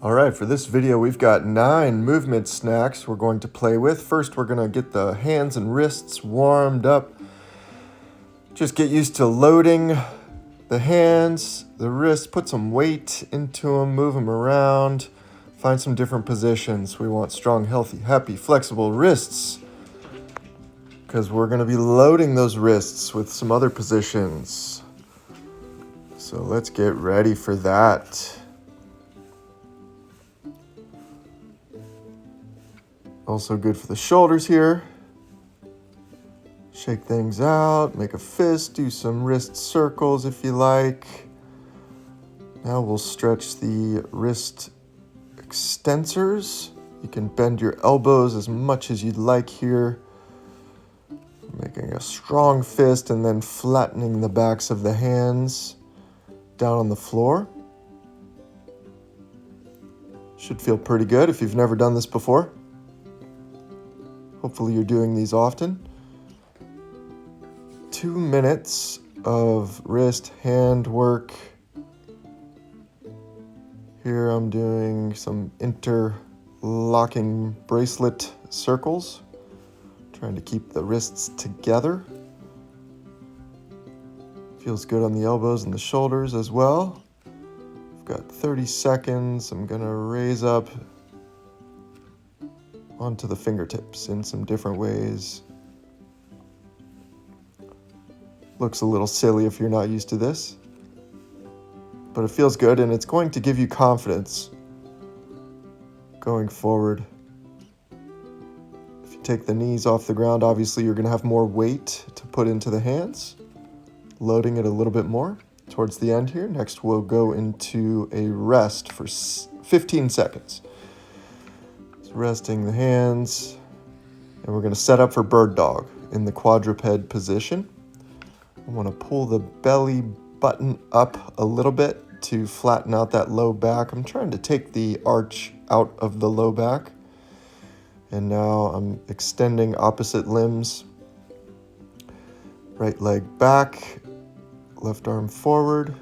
All right, for this video, we've got 9 movement snacks we're going to play with. First, we're gonna get the hands and wrists warmed up. Just get used to loading the hands, the wrists, put some weight into them, move them around, find some different positions. We want strong, healthy, happy, flexible wrists because we're gonna be loading those wrists with some other positions. So let's get ready for that. Also good for the shoulders here. Shake things out, make a fist, do some wrist circles if you like. Now we'll stretch the wrist extensors. You can bend your elbows as much as you'd like here. Making a strong fist and then flattening the backs of the hands down on the floor. Should feel pretty good if you've never done this before. Hopefully you're doing these often. 2 minutes of wrist hand work. Here I'm doing some interlocking bracelet circles, trying to keep the wrists together. Feels good on the elbows and the shoulders as well. I've got 30 seconds. I'm gonna raise up onto the fingertips in some different ways. Looks a little silly if you're not used to this, but it feels good and it's going to give you confidence going forward. If you take the knees off the ground, obviously you're going to have more weight to put into the hands, loading it a little bit more towards the end here. Next, we'll go into a rest for 15 seconds. Resting the hands, and we're going to set up for bird dog in the quadruped position. I want to pull the belly button up a little bit to flatten out that low back. I'm trying to take the arch out of the low back, and now I'm extending opposite limbs. Right leg back, left arm forward.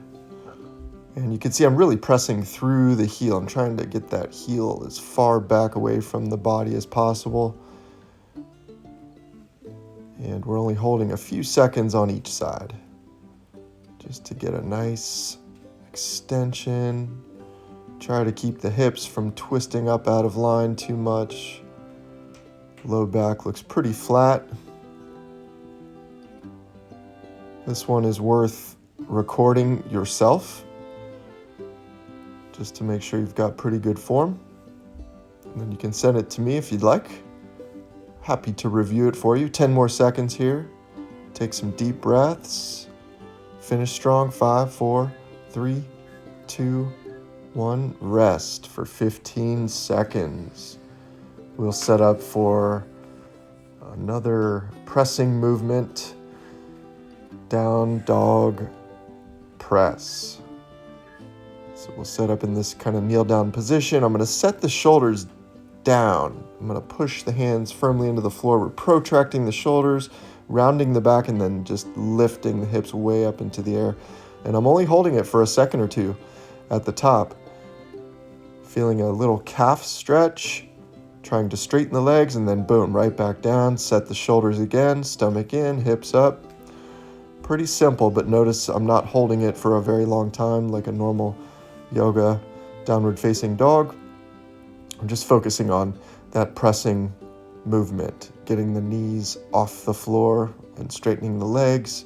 And you can see I'm really pressing through the heel. I'm trying to get that heel as far back away from the body as possible. And we're only holding a few seconds on each side, just to get a nice extension. Try to keep the hips from twisting up out of line too much. Low back looks pretty flat. This one is worth recording yourself, just to make sure you've got pretty good form. And then you can send it to me if you'd like. Happy to review it for you. 10 more seconds here. Take some deep breaths. Finish strong. 5, 4, 3, 2, 1. Rest for 15 seconds. We'll set up for another pressing movement. Down dog press. So we'll set up in this kind of kneel down position. I'm going to set the shoulders down. I'm going to push the hands firmly into the floor. We're protracting the shoulders, rounding the back, and then just lifting the hips way up into the air. And I'm only holding it for a second or two at the top. Feeling a little calf stretch, trying to straighten the legs, and then boom, right back down. Set the shoulders again, stomach in, hips up. Pretty simple, but notice I'm not holding it for a very long time like a normal yoga downward facing dog. I'm just focusing on that pressing movement, getting the knees off the floor and straightening the legs.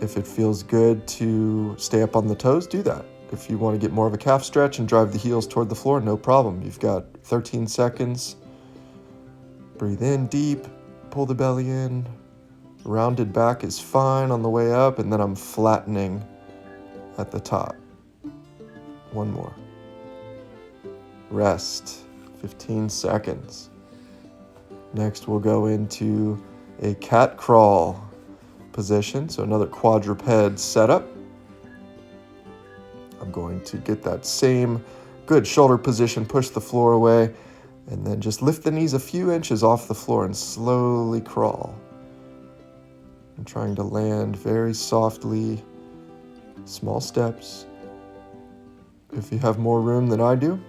If it feels good to stay up on the toes, do that. If you want to get more of a calf stretch and drive the heels toward the floor, no problem. You've got 13 seconds. Breathe in deep, pull the belly in. Rounded back is fine on the way up, and then I'm flattening at the top. One more. Rest, 15 seconds. Next, we'll go into a cat crawl position, so another quadruped setup. I'm going to get that same good shoulder position, push the floor away, and then just lift the knees a few inches off the floor and slowly crawl. I'm trying to land very softly, small steps. If you have more room than I do,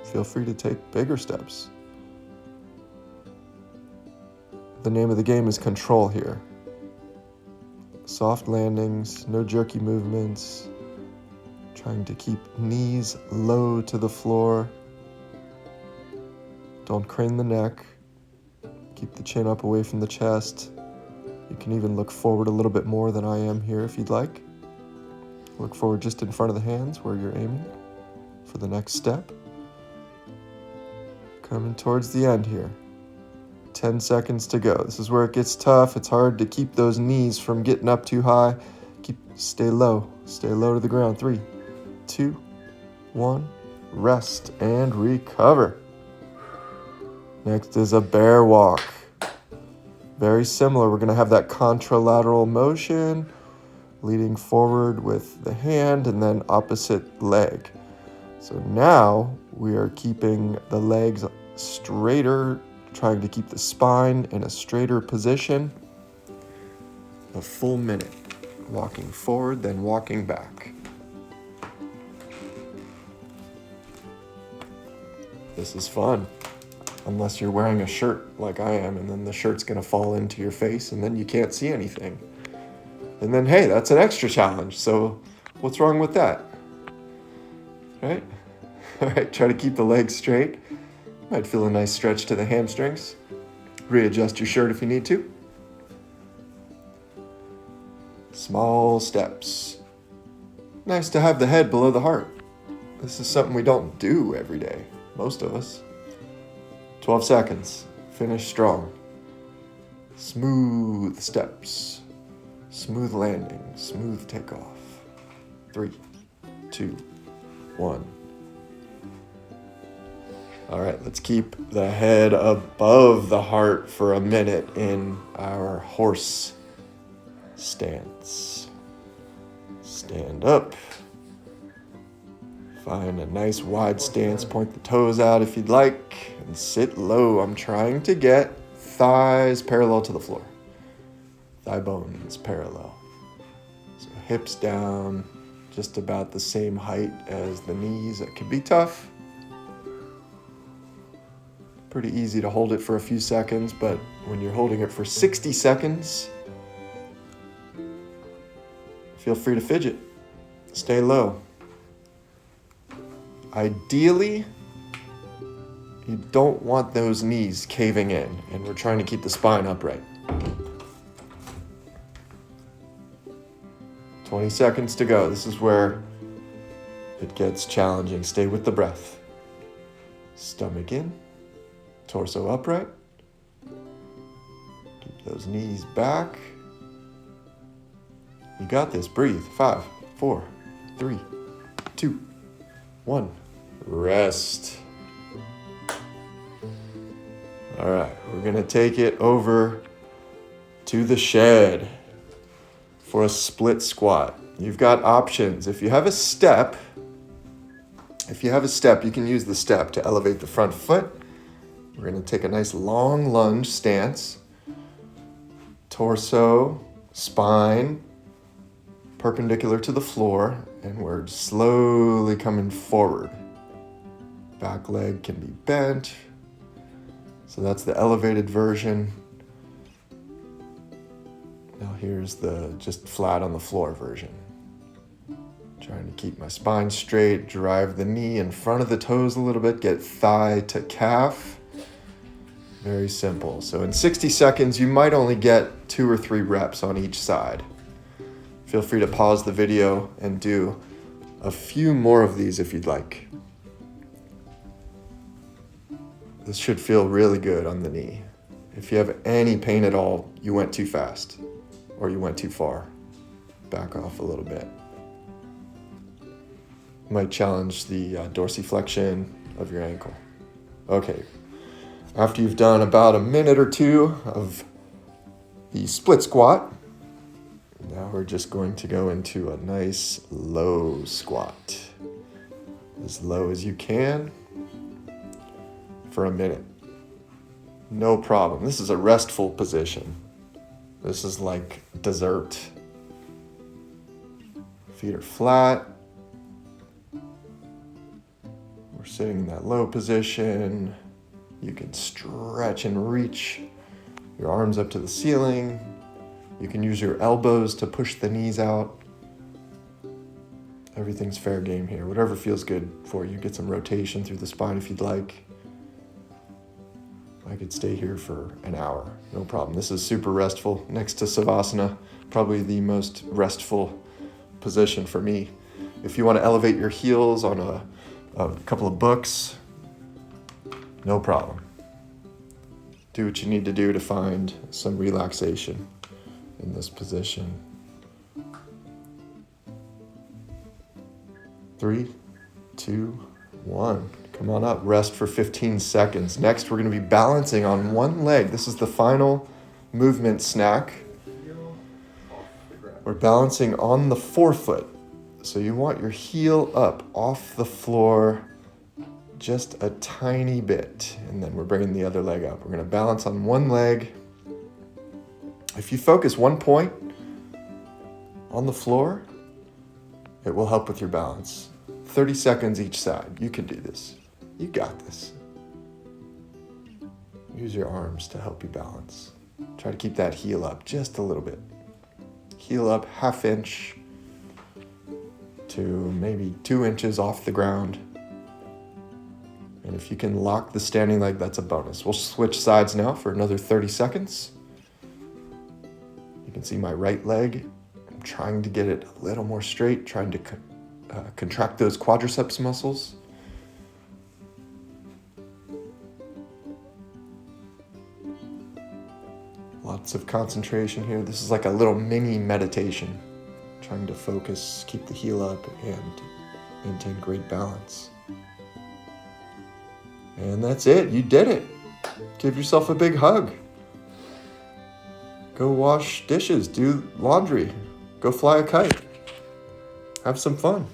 feel free to take bigger steps. The name of the game is control here. Soft landings, no jerky movements, trying to keep knees low to the floor. Don't crane the neck. Keep the chin up away from the chest. You can even look forward a little bit more than I am here if you'd like. Look forward just in front of the hands where you're aiming for the next step. Coming towards the end here. 10 seconds to go. This is where it gets tough. It's hard to keep those knees from getting up too high. Stay low to the ground. 3, 2, 1, rest and recover. Next is a bear walk. Very similar. We're going to have that contralateral motion, leading forward with the hand and then opposite leg. So now we are keeping the legs straighter, trying to keep the spine in a straighter position. A full minute. Walking forward, then walking back. This is fun. Unless you're wearing a shirt like I am, and then the shirt's gonna fall into your face and then you can't see anything. And then, hey, that's an extra challenge. So what's wrong with that? Right? All right, try to keep the legs straight. Might feel a nice stretch to the hamstrings. Readjust your shirt if you need to. Small steps. Nice to have the head below the heart. This is something we don't do every day, most of us. 12 seconds. Finish strong. Smooth steps. Smooth landing. Smooth takeoff. 3, 2, 1. All right, let's keep the head above the heart for a minute in our horse stance. Stand up. Find a nice wide stance. Point the toes out if you'd like. And sit low. I'm trying to get thighs parallel to the floor. Thigh bones parallel. So hips down, just about the same height as the knees. That could be tough. Pretty easy to hold it for a few seconds, but when you're holding it for 60 seconds, feel free to fidget. Stay low. Ideally, you don't want those knees caving in, and we're trying to keep the spine upright. 20 seconds to go. This is where it gets challenging. Stay with the breath. Stomach in, torso upright. Keep those knees back. You got this. Breathe. 5, 4, 3, 2, 1. Rest. All right, we're going to take it over to the shed for a split squat. You've got options. If you have a step, you can use the step to elevate the front foot. We're going to take a nice long lunge stance. Torso, spine, perpendicular to the floor, and we're slowly coming forward. Back leg can be bent. So that's the elevated version. Now here's the just flat on the floor version. Trying to keep my spine straight, drive the knee in front of the toes a little bit, get thigh to calf. Very simple. So in 60 seconds, you might only get 2 or 3 reps on each side. Feel free to pause the video and do a few more of these if you'd like. This should feel really good on the knee. If you have any pain at all, you went too fast or you went too far. Back off a little bit. Might challenge the dorsiflexion of your ankle. Okay, after you've done about a minute or 2 of the split squat, now we're just going to go into a nice low squat. As low as you can. For a minute. No problem. This is a restful position. This is like dessert. Feet are flat. We're sitting in that low position. You can stretch and reach your arms up to the ceiling. You can use your elbows to push the knees out. Everything's fair game here. Whatever feels good for you. Get some rotation through the spine if you'd like. I could stay here for an hour, no problem. This is super restful. Next to Savasana, probably the most restful position for me. If you want to elevate your heels on a couple of books, no problem. Do what you need to do to find some relaxation in this position. 3, 2, 1. Come on up, rest for 15 seconds. Next, we're going to be balancing on one leg. This is the final movement snack. We're balancing on the forefoot. So you want your heel up off the floor just a tiny bit. And then we're bringing the other leg up. We're going to balance on one leg. If you focus one point on the floor, it will help with your balance. 30 seconds each side. You can do this. You got this. Use your arms to help you balance. Try to keep that heel up just a little bit. Heel up ½ inch to maybe 2 inches off the ground. And if you can lock the standing leg, that's a bonus. We'll switch sides now for another 30 seconds. You can see my right leg. I'm trying to get it a little more straight, trying to contract those quadriceps muscles. Lots of concentration here. This is like a little mini meditation. Trying to focus, keep the heel up, and maintain great balance. And that's it. You did it. Give yourself a big hug. Go wash dishes, do laundry, go fly a kite. Have some fun.